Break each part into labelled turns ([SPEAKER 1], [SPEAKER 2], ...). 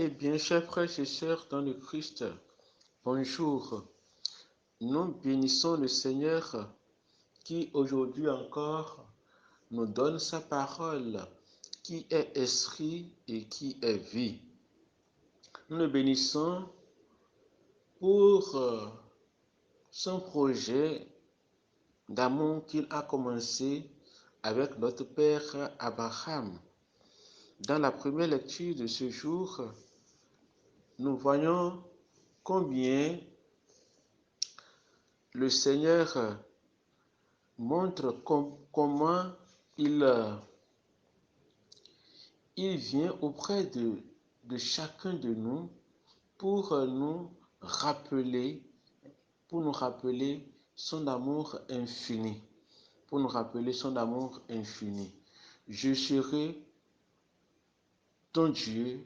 [SPEAKER 1] Eh bien, chers frères et sœurs dans le Christ, bonjour. Nous bénissons le Seigneur qui aujourd'hui encore nous donne sa parole, qui est esprit et qui est vie. Nous le bénissons pour son projet d'amour qu'il a commencé avec notre Père Abraham. Dans la première lecture de ce jour, nous voyons combien le Seigneur montre comment il vient auprès de chacun de nous pour nous rappeler, son amour infini, pour nous rappeler son amour infini. Je serai ton Dieu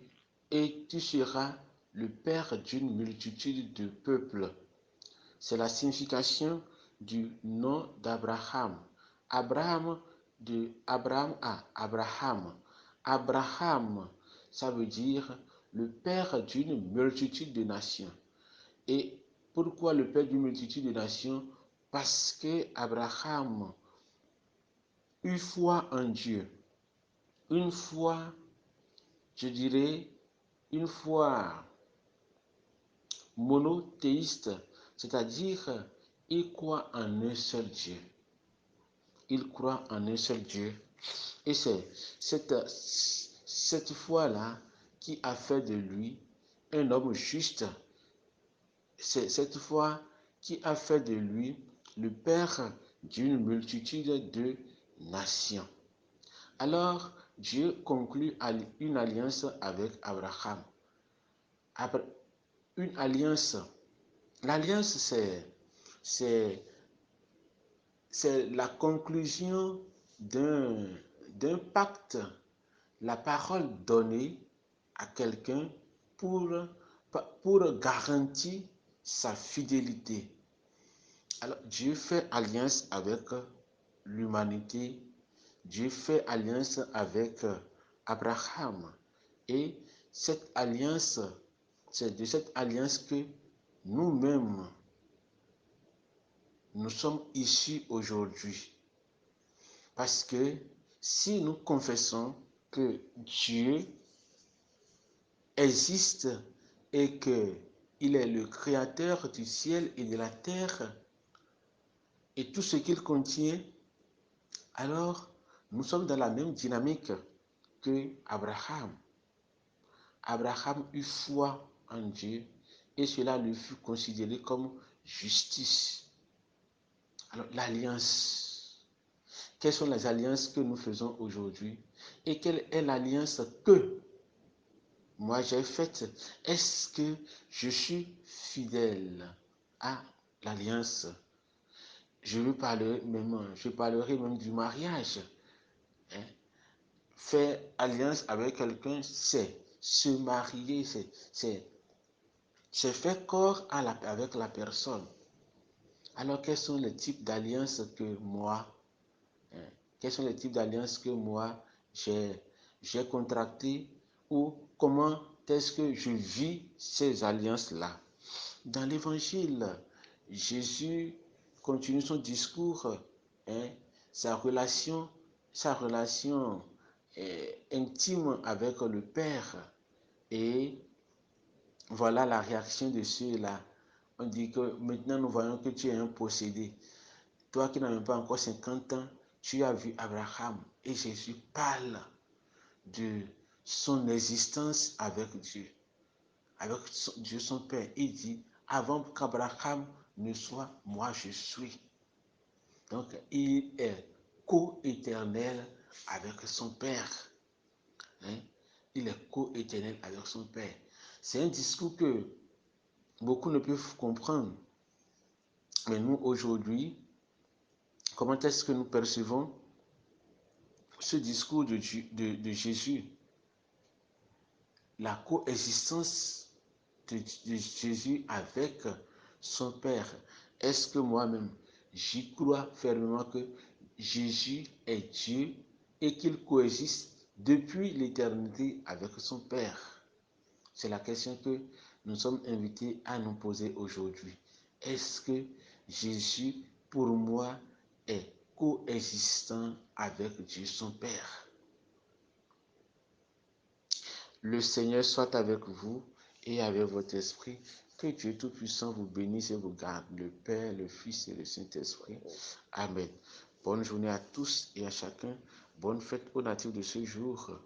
[SPEAKER 1] et tu seras le Père d'une multitude de peuples. C'est la signification du nom d'Abraham. Abraham, de Abraham à Abraham. Abraham, ça veut dire le père d'une multitude de nations. Et pourquoi le père d'une multitude de nations? Parce que Abraham eut foi en Dieu. Une foi, je dirais, une foi monothéiste, c'est-à-dire il croit en un seul Dieu. Il croit en un seul Dieu. Et c'est cette foi-là qui a fait de lui un homme juste. C'est cette foi qui a fait de lui le père d'une multitude de nations. Alors, Dieu conclut une alliance avec Abraham. Une alliance. L'alliance, c'est la conclusion d'un pacte, la parole donnée à quelqu'un pour garantir sa fidélité. Alors, Dieu fait alliance avec l'humanité, Dieu fait alliance avec Abraham. Et cette alliance, c'est de cette alliance que nous-mêmes, nous sommes issus aujourd'hui. Parce que si nous confessons que Dieu existe et qu'il est le créateur du ciel et de la terre et tout ce qu'il contient, alors nous sommes dans la même dynamique que Abraham. Abraham eut foi en Dieu et cela lui fut considéré comme justice. Alors l'alliance, quelles sont les alliances que nous faisons aujourd'hui et quelle est l'alliance que moi j'ai faite? Est-ce que je suis fidèle à l'alliance? Je parlerai même du mariage. Faire alliance avec quelqu'un, c'est se marier, c'est faire corps avec la personne. Alors quels sont les types d'alliances que moi, j'ai contracté ou comment est-ce que je vis ces alliances-là? Dans l'évangile, Jésus continue son discours, sa relation intime avec le Père. Et voilà la réaction de ceux-là. On dit que maintenant nous voyons que tu es un possédé. Toi qui n'as même pas encore 50 ans, tu as vu Abraham. Et Jésus parle de son existence avec Dieu. Avec Dieu son Père. Il dit, avant qu'Abraham ne soit, moi je suis. Donc il est co-éternel avec son Père. Il est co-éternel avec son Père. C'est un discours que beaucoup ne peuvent comprendre. Mais nous, aujourd'hui, comment est-ce que nous percevons ce discours de Jésus? La coexistence de Jésus avec son Père. Est-ce que moi-même, j'y crois fermement que Jésus est Dieu et qu'il coexiste depuis l'éternité avec son Père? C'est la question que nous sommes invités à nous poser aujourd'hui. Est-ce que Jésus, pour moi, est coexistant avec Dieu son Père? Le Seigneur soit avec vous et avec votre esprit. Que Dieu Tout-Puissant vous bénisse et vous garde, le Père, le Fils et le Saint-Esprit. Amen. Bonne journée à tous et à chacun. Bonne fête aux natifs de ce jour.